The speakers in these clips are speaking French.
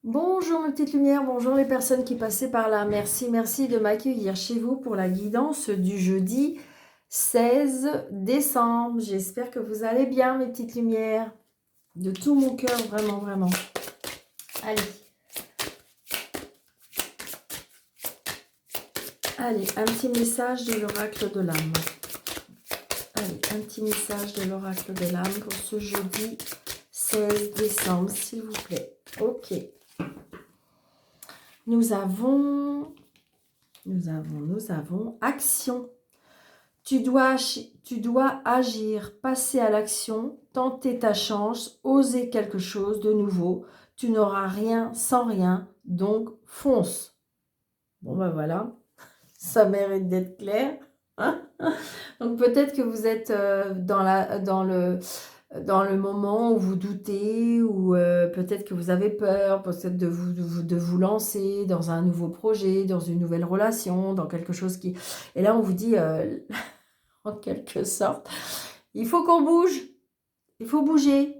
Bonjour mes petites lumières, bonjour les personnes qui passaient par là. Merci de m'accueillir chez vous pour la guidance du jeudi 16 décembre. J'espère que vous allez bien mes petites lumières. De tout mon cœur, vraiment. Allez. Allez, un petit message de l'oracle de l'âme. Allez, un petit message de l'oracle de l'âme pour ce jeudi 16 décembre, s'il vous plaît. Ok. Nous avons action. Tu dois agir, passer à l'action, tenter ta chance, oser quelque chose de nouveau. Tu n'auras rien sans rien, donc fonce. Bon ben voilà, ça mérite d'être clair. Hein. Donc peut-être que vous êtes dans le moment où vous doutez, ou peut-être que vous avez peur, peut-être de vous lancer dans un nouveau projet, dans une nouvelle relation, dans quelque chose qui... Et là, on vous dit, en quelque sorte, il faut qu'on bouge, il faut bouger,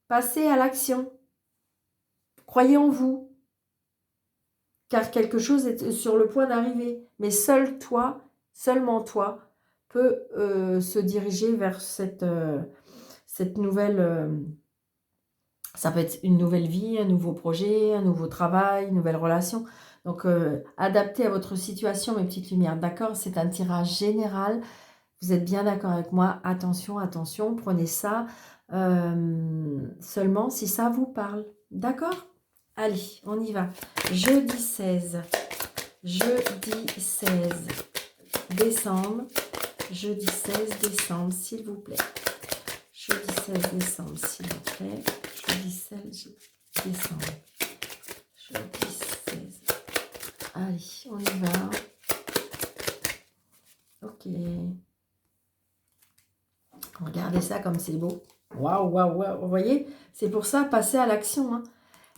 passer à l'action. Croyez en vous, car quelque chose est sur le point d'arriver. Mais seul toi, seulement toi, peut se diriger vers cette nouvelle... ça peut être une nouvelle vie, un nouveau projet, un nouveau travail, une nouvelle relation. Donc, adapté à votre situation, mes petites lumières. D'accord, c'est un tirage général. Vous êtes bien d'accord avec moi? Attention, attention, prenez ça seulement si ça vous parle. D'accord? Allez, on y va. Jeudi 16 décembre. Jeudi 16 décembre, s'il vous plaît. Jeudi 16 décembre, s'il vous plaît. Jeudi 16 décembre. Jeudi 16. Allez, on y va. Ok. Regardez ça comme c'est beau. Waouh. Vous voyez, c'est pour ça, passer à l'action. Hein.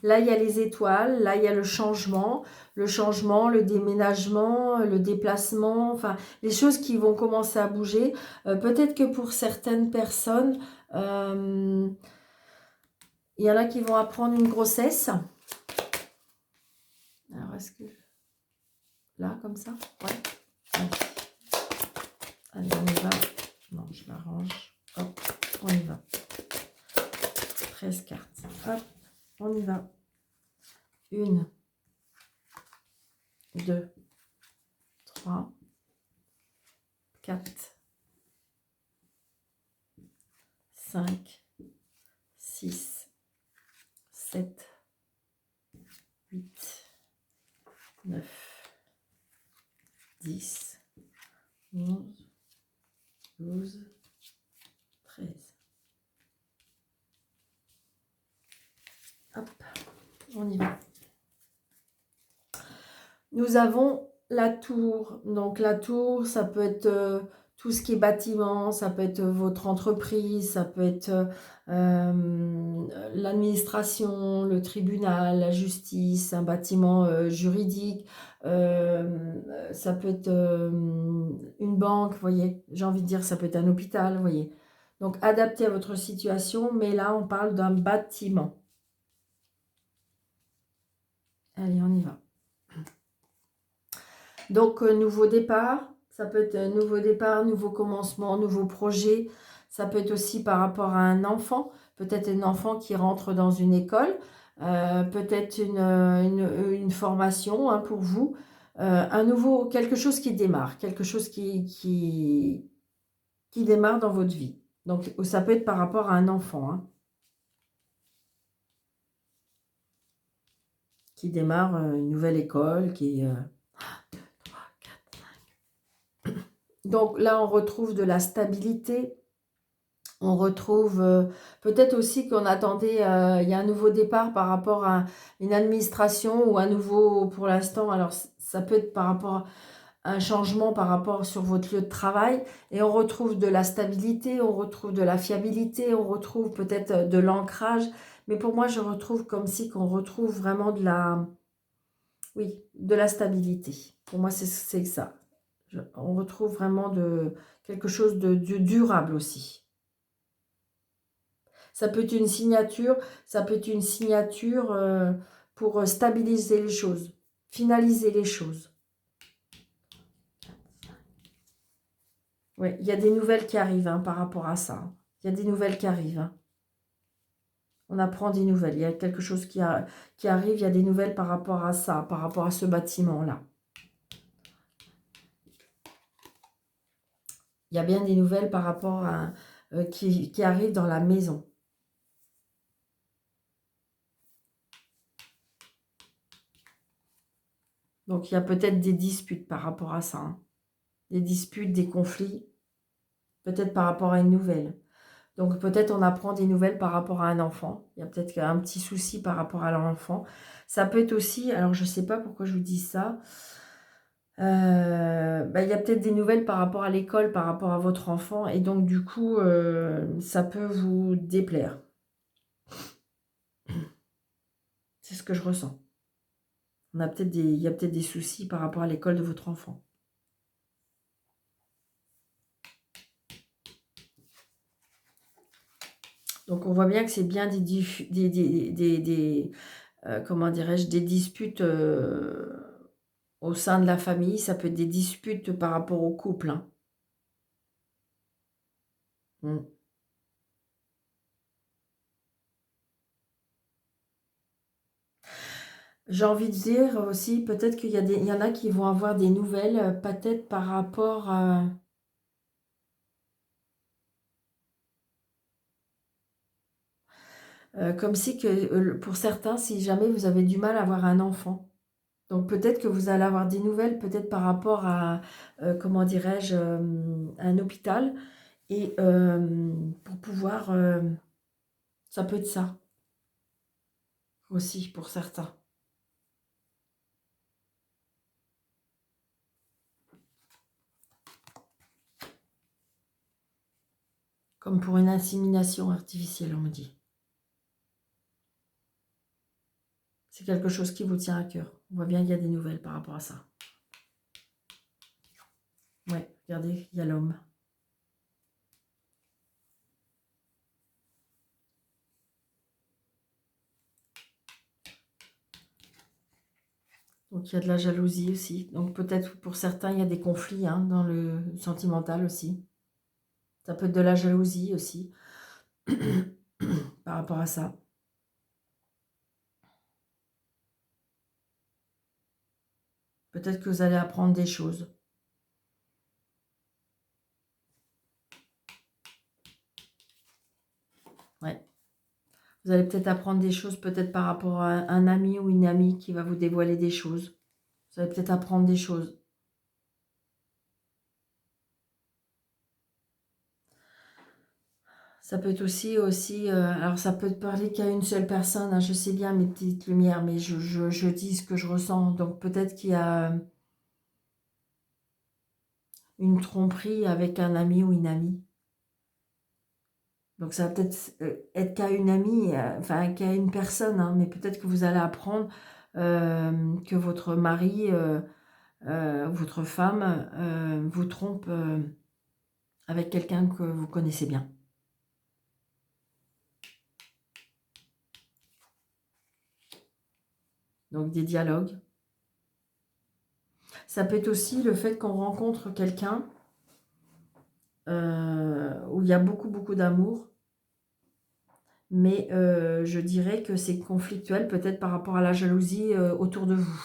Là, il y a les étoiles. Là, il y a le changement, le déménagement, le déplacement. Enfin, les choses qui vont commencer à bouger. Peut-être que pour certaines personnes, il y en a qui vont apprendre une grossesse. Alors, est-ce que... Là, comme ça? Ouais. Allez, on y va. Non, je l'arrange. Hop, on y va. 13 cartes. Hop, on y va. 1, 2, 3, 4, 5, 6, 7, 8, 9, 10, 11, 12, 13. Hop, on y va. Nous avons la tour. Donc la tour, ça peut être tout ce qui est bâtiment, ça peut être votre entreprise, ça peut être l'administration, le tribunal, la justice, un bâtiment juridique, ça peut être une banque, vous voyez. J'ai envie de dire, ça peut être un hôpital, vous voyez. Donc adapté à votre situation, mais là on parle d'un bâtiment. Allez, on y va. Donc, nouveau départ, ça peut être un nouveau départ, nouveau commencement, nouveau projet. Ça peut être aussi par rapport à un enfant, peut-être un enfant qui rentre dans une école, peut-être une formation hein, pour vous, un nouveau, quelque chose qui démarre, quelque chose qui démarre dans votre vie. Donc, ça peut être par rapport à un enfant hein, qui démarre une nouvelle école, qui... Donc là, on retrouve de la stabilité. On retrouve peut-être aussi qu'on attendait, il y a un nouveau départ par rapport à une administration ou un nouveau pour l'instant. Alors, ça peut être par rapport à un changement par rapport sur votre lieu de travail. Et on retrouve de la stabilité, on retrouve de la fiabilité, on retrouve peut-être de l'ancrage. Mais pour moi, je retrouve comme si qu'on retrouve vraiment de la... Oui, de la stabilité. Pour moi, c'est ça. On retrouve vraiment quelque chose de durable aussi. Ça peut être une signature, ça peut être une signature pour stabiliser les choses, finaliser les choses. Oui, il y a des nouvelles qui arrivent hein, par rapport à ça. Il y a des nouvelles qui arrivent. Hein. On apprend des nouvelles. Il y a quelque chose qui arrive. Il y a des nouvelles par rapport à ça, par rapport à ce bâtiment-là. Il y a bien des nouvelles par rapport à qui arrivent dans la maison. Donc, il y a peut-être des disputes par rapport à ça. Hein. Des disputes, des conflits. Peut-être par rapport à une nouvelle. Donc, peut-être on apprend des nouvelles par rapport à un enfant. Il y a peut-être un petit souci par rapport à l'enfant. Ça peut être aussi, alors je ne sais pas pourquoi je vous dis ça. Il y a peut-être des nouvelles par rapport à l'école, par rapport à votre enfant. Et donc, du coup, ça peut vous déplaire. C'est ce que je ressens. Il y a peut-être des soucis par rapport à l'école de votre enfant. Donc, on voit bien que c'est bien comment dirais-je, des disputes au sein de la famille. Ça peut être des disputes par rapport au couple. Hein. J'ai envie de dire aussi, peut-être qu'il y en a qui vont avoir des nouvelles, peut-être par rapport à... comme si que, pour certains, si jamais vous avez du mal à avoir un enfant. Donc peut-être que vous allez avoir des nouvelles, peut-être par rapport à, comment dirais-je, un hôpital. Et pour pouvoir... ça peut être ça aussi pour certains. Comme pour une insémination artificielle, on me dit. C'est quelque chose qui vous tient à cœur. On voit bien qu'il y a des nouvelles par rapport à ça. Ouais, regardez, il y a l'homme. Donc, il y a de la jalousie aussi. Donc, peut-être pour certains, il y a des conflits hein, dans le sentimental aussi. Ça peut être de la jalousie aussi par rapport à ça. Peut-être que vous allez apprendre des choses. Ouais. Vous allez peut-être apprendre des choses, peut-être par rapport à un ami ou une amie qui va vous dévoiler des choses. Vous allez peut-être apprendre des choses. Ça peut être aussi alors ça peut te parler qu'à une seule personne, hein, je sais bien mes petites lumières, mais je dis ce que je ressens. Donc peut-être qu'il y a une tromperie avec un ami ou une amie. Donc ça va peut-être être qu'à une amie, enfin qu'à une personne, hein, mais peut-être que vous allez apprendre que votre mari, votre femme vous trompe avec quelqu'un que vous connaissez bien. Donc des dialogues. Ça peut être aussi le fait qu'on rencontre quelqu'un où il y a beaucoup, beaucoup d'amour. Mais je dirais que c'est conflictuel peut-être par rapport à la jalousie autour de vous.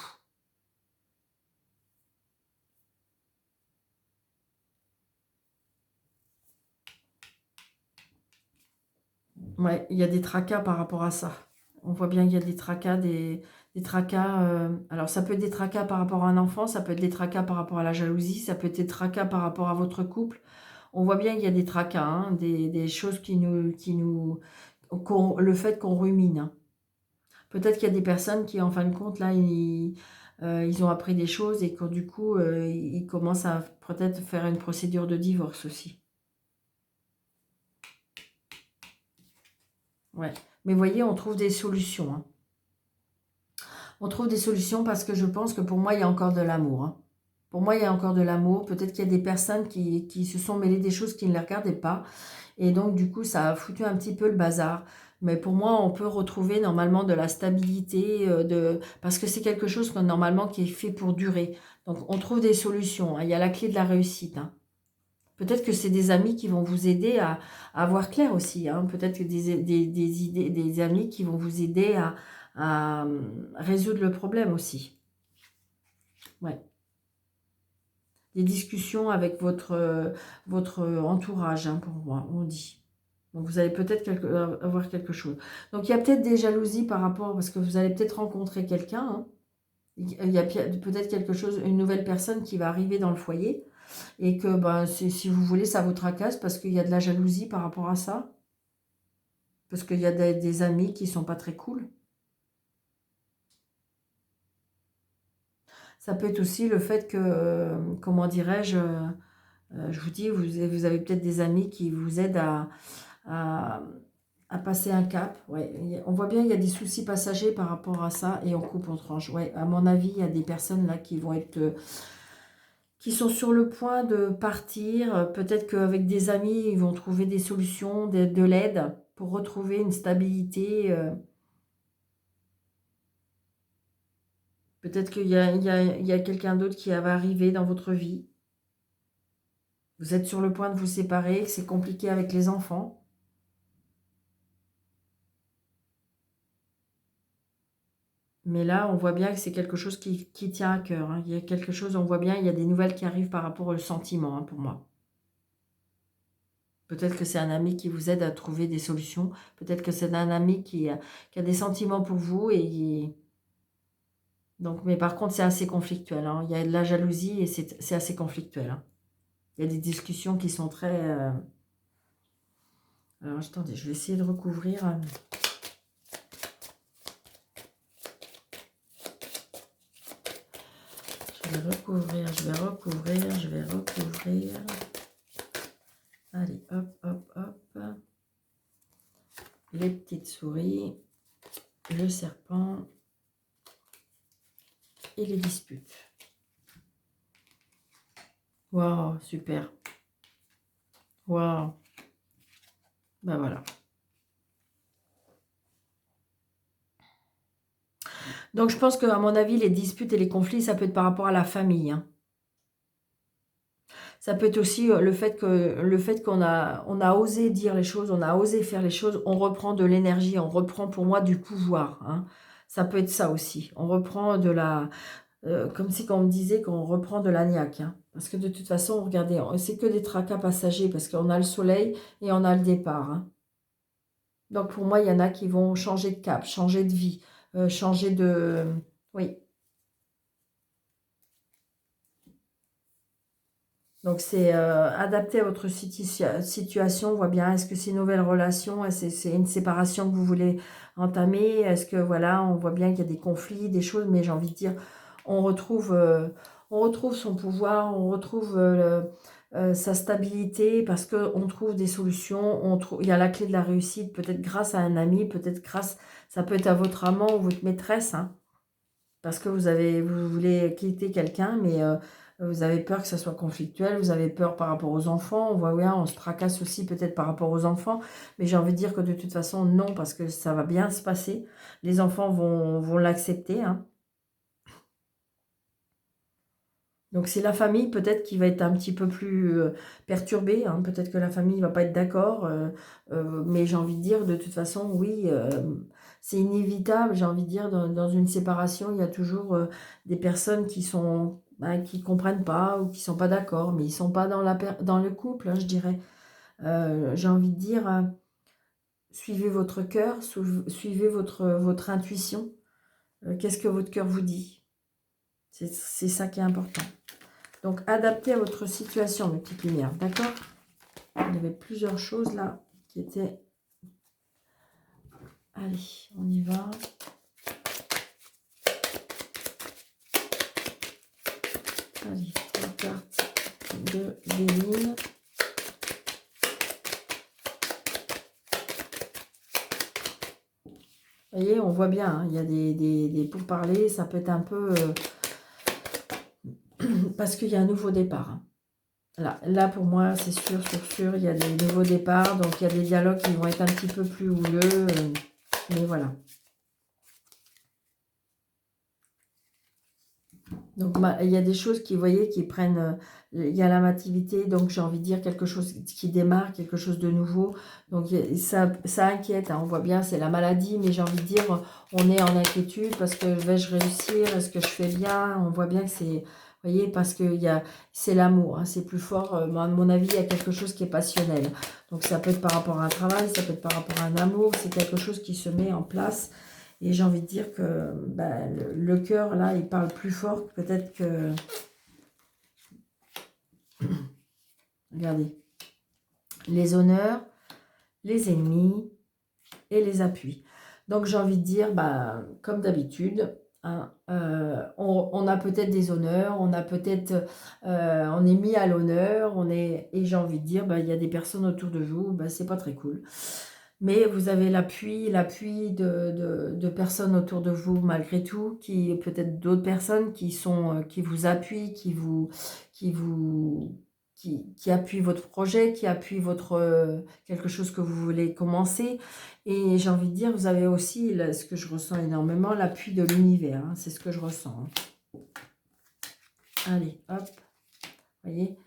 Ouais, il y a des tracas par rapport à ça. On voit bien qu'il y a des tracas, des tracas. Alors, ça peut être des tracas par rapport à un enfant, ça peut être des tracas par rapport à la jalousie, ça peut être des tracas par rapport à votre couple. On voit bien qu'il y a des tracas, hein, des choses le fait qu'on rumine. Hein. Peut-être qu'il y a des personnes qui, en fin de compte, là, ils ont appris des choses et que du coup, ils commencent à peut-être faire une procédure de divorce aussi. Ouais. Mais vous voyez, on trouve des solutions. Hein. On trouve des solutions parce que je pense que pour moi, il y a encore de l'amour. Hein. Pour moi, il y a encore de l'amour. Peut-être qu'il y a des personnes qui se sont mêlées des choses qui ne les regardaient pas. Et donc, du coup, ça a foutu un petit peu le bazar. Mais pour moi, on peut retrouver normalement de la stabilité, parce que c'est quelque chose que, normalement qui est fait pour durer. Donc, on trouve des solutions, hein. Il y a la clé de la réussite, hein. Peut-être que c'est des amis qui vont vous aider à voir clair aussi, hein. Peut-être que des idées, des amis qui vont vous aider à résoudre le problème aussi. Ouais. Des discussions avec votre entourage, hein, pour moi, on dit. Donc, vous allez peut-être avoir quelque chose. Donc, il y a peut-être des jalousies par rapport, parce que vous allez peut-être rencontrer quelqu'un, hein. Il y a peut-être quelque chose, une nouvelle personne qui va arriver dans le foyer. Et que, ben, si vous voulez, ça vous tracasse parce qu'il y a de la jalousie par rapport à ça. Parce qu'il y a des amis qui sont pas très cool. Ça peut être aussi le fait que, comment dirais-je, je vous dis, vous avez peut-être des amis qui vous aident à, à passer un cap. Ouais. On voit bien qu'il y a des soucis passagers par rapport à ça et on coupe, on tranche. Ouais. À mon avis, il y a des personnes là qui vont être... qui sont sur le point de partir. Peut-être qu'avec des amis, ils vont trouver des solutions, de l'aide pour retrouver une stabilité. Peut-être qu'il y a quelqu'un d'autre qui va arriver dans votre vie. Vous êtes sur le point de vous séparer, que c'est compliqué avec les enfants. Mais là, on voit bien que c'est quelque chose qui tient à cœur, hein. Il y a quelque chose, on voit bien, il y a des nouvelles qui arrivent par rapport au sentiment, hein, pour moi. Peut-être que c'est un ami qui vous aide à trouver des solutions. Peut-être que c'est un ami qui a des sentiments pour vous. Donc, mais par contre, c'est assez conflictuel, hein. Il y a de la jalousie et c'est assez conflictuel, hein. Il y a des discussions qui sont très... Alors, attendez, je vais essayer de recouvrir. Je vais recouvrir, je vais recouvrir, je vais recouvrir. Allez, hop, hop, hop. Les petites souris, le serpent et les disputes. Waouh, super. Waouh. Ben voilà. Donc, je pense qu'à mon avis, les disputes et les conflits, ça peut être par rapport à la famille, hein. Ça peut être aussi le fait qu'on a osé dire les choses, on a osé faire les choses, on reprend de l'énergie, on reprend pour moi du pouvoir, hein. Ça peut être ça aussi. On reprend de la... comme si quand on me disait qu'on reprend de la niaque, hein. Parce que de toute façon, regardez, c'est que des tracas passagers, parce qu'on a le soleil et on a le départ, hein. Donc pour moi, il y en a qui vont changer de cap, changer de vie, changer de... Oui. Donc, c'est adapté à votre situation. On voit bien, est-ce que c'est une nouvelle relation? Est-ce que c'est une séparation que vous voulez entamer? Est-ce que, voilà, on voit bien qu'il y a des conflits, des choses, mais j'ai envie de dire, on retrouve son pouvoir, on retrouve sa stabilité parce qu'on trouve des solutions. Il y a la clé de la réussite, peut-être grâce à un ami, peut-être grâce, ça peut être à votre amant ou votre maîtresse, hein. Parce que vous voulez quitter quelqu'un, mais vous avez peur que ça soit conflictuel, vous avez peur par rapport aux enfants. On voit bien, on se tracasse aussi peut-être par rapport aux enfants. Mais j'ai envie de dire que de toute façon, non, parce que ça va bien se passer. Les enfants vont l'accepter, hein. Donc c'est la famille peut-être qui va être un petit peu plus perturbée, hein. Peut-être que la famille ne va pas être d'accord. Mais j'ai envie de dire, de toute façon, oui, c'est inévitable. J'ai envie de dire, dans une séparation, il y a toujours des personnes qui comprennent pas ou qui sont pas d'accord. Mais ils sont pas dans le couple, hein, je dirais. J'ai envie de dire, suivez votre cœur, suivez votre intuition. Qu'est-ce que votre cœur vous dit? C'est ça qui est important. Donc, adapté à votre situation, mes petites lumières, d'accord? Il y avait plusieurs choses là qui étaient... Allez, on y va. Allez, 3 cartes de Béline. Vous voyez, on voit bien, hein, il y a des pourparlers, ça peut être un peu... parce qu'il y a un nouveau départ, hein. Là, pour moi, c'est sûr, il y a des nouveaux départs. Donc, il y a des dialogues qui vont être un petit peu plus houleux. Mais voilà. Donc, il y a des choses qui, vous voyez, qui prennent... il y a la mativité, donc j'ai envie de dire quelque chose qui démarre, quelque chose de nouveau. Donc, ça inquiète, hein, on voit bien, c'est la maladie, mais j'ai envie de dire, on est en inquiétude parce que vais-je réussir? Est-ce que je fais bien? On voit bien que c'est... Vous voyez, parce que c'est l'amour, hein, c'est plus fort. À mon avis, il y a quelque chose qui est passionnel. Donc, ça peut être par rapport à un travail, ça peut être par rapport à un amour, c'est quelque chose qui se met en place. Et j'ai envie de dire que le cœur, là, il parle plus fort. Peut-être que... Regardez. Les honneurs, les ennemis et les appuis. Donc, j'ai envie de dire, comme d'habitude, hein, on a peut-être des honneurs, on a peut-être... on est mis à l'honneur, et j'ai envie de dire, il y a des personnes autour de vous, c'est pas très cool. Mais vous avez l'appui de personnes autour de vous malgré tout, peut-être d'autres personnes qui vous appuient, qui appuient votre projet, qui appuient quelque chose que vous voulez commencer. Et j'ai envie de dire, vous avez aussi, là, ce que je ressens énormément, l'appui de l'univers. Hein, c'est ce que je ressens. Hein. Allez, hop, vous voyez.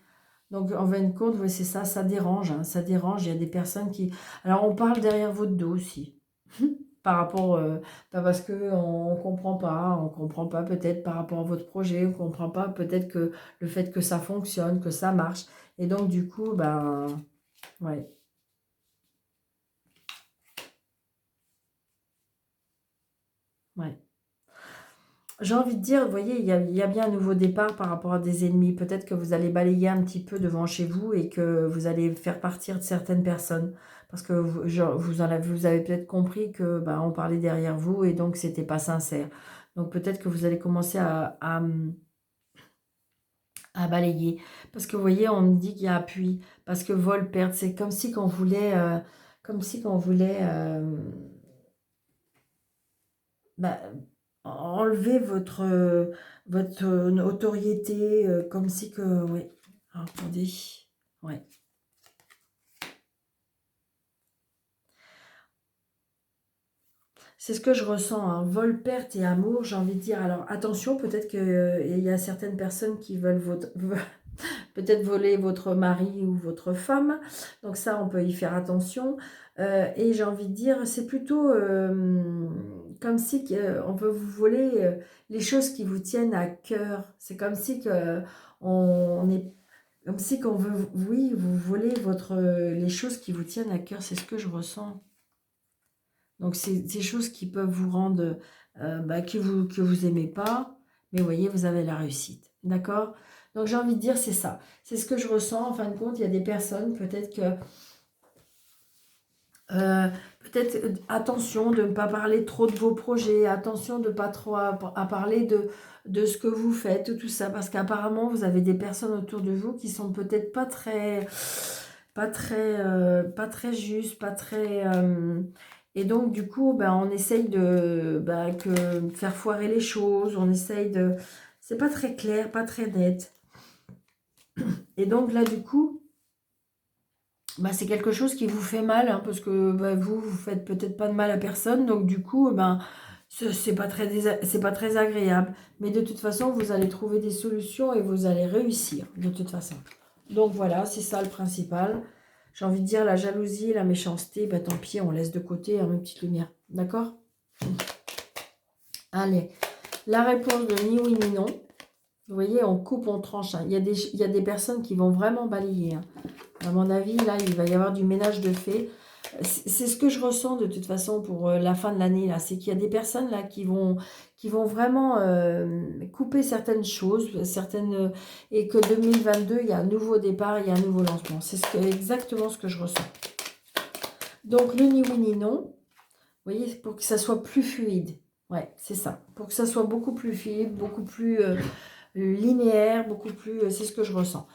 Donc, en fin de compte, ouais, c'est ça, ça dérange. Hein, ça dérange. Il y a des personnes qui... Alors, on parle derrière votre dos aussi. Par rapport... parce qu'on ne comprend pas. On ne comprend pas peut-être par rapport à votre projet. On ne comprend pas peut-être que le fait que ça fonctionne, que ça marche. Et donc, du coup, ouais. Ouais. J'ai envie de dire, vous voyez, il y a bien un nouveau départ par rapport à des ennemis. Peut-être que vous allez balayer un petit peu devant chez vous et que vous allez faire partir de certaines personnes. Parce que vous avez peut-être compris que on parlait derrière vous et donc c'était pas sincère. Donc peut-être que vous allez commencer à balayer. Parce que vous voyez, on me dit qu'il y a appui. Parce que vol, perte, c'est comme si qu'on voulait... comme si qu'on voulait... bah, enlever votre notoriété, comme si que... Oui. Alors, attendez. Ouais. C'est ce que je ressens. Hein. Vol, perte et amour, j'ai envie de dire. Alors, attention, peut-être qu'il y a certaines personnes qui veulent peut-être voler votre mari ou votre femme. Donc ça, on peut y faire attention. Et j'ai envie de dire, c'est plutôt comme si on veut vous voler les choses qui vous tiennent à cœur. C'est comme si on est... Comme si qu'on veut, oui, vous voler les choses qui vous tiennent à cœur. C'est ce que je ressens. Donc, c'est des choses qui peuvent vous rendre, que vous aimez pas. Mais vous voyez, vous avez la réussite. D'accord? Donc, j'ai envie de dire, c'est ça. C'est ce que je ressens. En fin de compte, il y a des personnes, peut-être que... attention de ne pas parler trop de vos projets. Attention de ne pas trop à parler de ce que vous faites, tout ça. Parce qu'apparemment, vous avez des personnes autour de vous qui sont peut-être pas très... pas très justes, pas très... et donc, du coup, on essaye de faire foirer les choses, on essaye de... C'est pas très clair, pas très net. Et donc, là, du coup, c'est quelque chose qui vous fait mal, hein, parce que vous faites peut-être pas de mal à personne, donc du coup, c'est pas très agréable. Mais de toute façon, vous allez trouver des solutions et vous allez réussir, de toute façon. Donc, voilà, c'est ça le principal. J'ai envie de dire la jalousie, la méchanceté, tant pis, on laisse de côté une petite lumière. D'accord? Allez, la réponse de ni oui ni non. Vous voyez, on coupe, on tranche. Hein. Il y a des personnes qui vont vraiment balayer. Hein. À mon avis, là, il va y avoir du ménage de fait. C'est ce que je ressens de toute façon pour la fin de l'année. Là, c'est qu'il y a des personnes là qui vont vraiment couper certaines choses, et que 2022, il y a un nouveau départ, il y a un nouveau lancement. C'est exactement ce que je ressens. Donc, le ni oui ni non, vous voyez, pour que ça soit plus fluide. Ouais, c'est ça. Pour que ça soit beaucoup plus fluide, beaucoup plus linéaire, beaucoup plus... c'est ce que je ressens.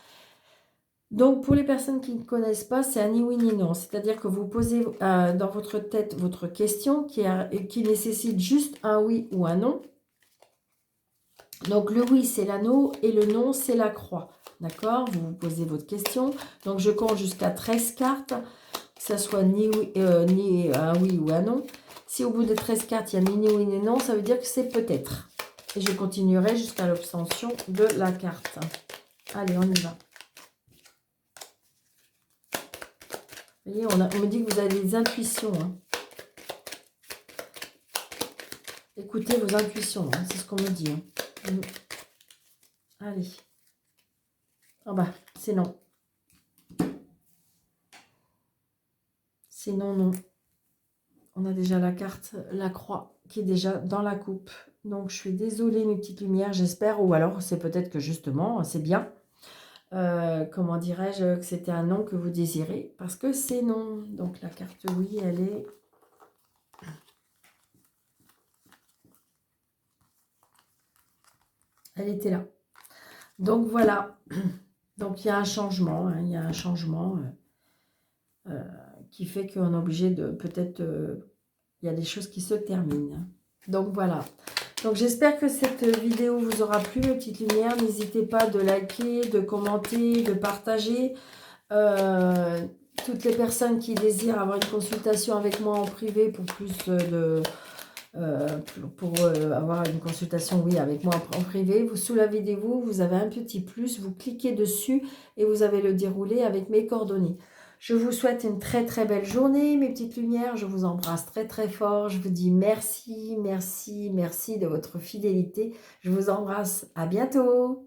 Donc, pour les personnes qui ne connaissent pas, c'est un ni oui ni non. C'est-à-dire que vous posez dans votre tête votre question qui nécessite juste un oui ou un non. Donc le oui, c'est l'anneau et le non, c'est la croix. D'accord? Vous vous posez votre question. Donc je compte jusqu'à 13 cartes, que ce soit ni, oui, ni un oui ou un non. Si au bout de 13 cartes, il y a ni oui ni non, ça veut dire que c'est peut-être. Et je continuerai jusqu'à l'obtention de la carte. Allez, on y va. Vous voyez, on me dit que vous avez des intuitions. Hein. Écoutez vos intuitions, hein, c'est ce qu'on me dit. Hein. Allez. Ah bah, c'est non. C'est non, non. On a déjà la carte, la croix, qui est déjà dans la coupe. Donc, je suis désolée, mes petites lumières, j'espère. Ou alors, c'est peut-être que justement, c'est bien. Comment dirais-je, que c'était un non que vous désirez. Parce que c'est non. Donc, la carte oui, elle est... Elle était là. Donc, voilà. Donc, il y a un changement. Hein, il y a un changement qui fait qu'on est obligé de... Peut-être... il y a des choses qui se terminent. Donc, voilà. Donc j'espère que cette vidéo vous aura plu, mes petites lumières. N'hésitez pas de liker, de commenter, de partager. Toutes les personnes qui désirent avoir une consultation avec moi en privé pour plus de... avoir une consultation, oui, avec moi en privé, vous sous la vidéo, vous avez un petit plus, vous cliquez dessus et vous avez le déroulé avec mes coordonnées. Je vous souhaite une très très belle journée, mes petites lumières. Je vous embrasse très très fort. Je vous dis merci, merci, merci de votre fidélité. Je vous embrasse. À bientôt.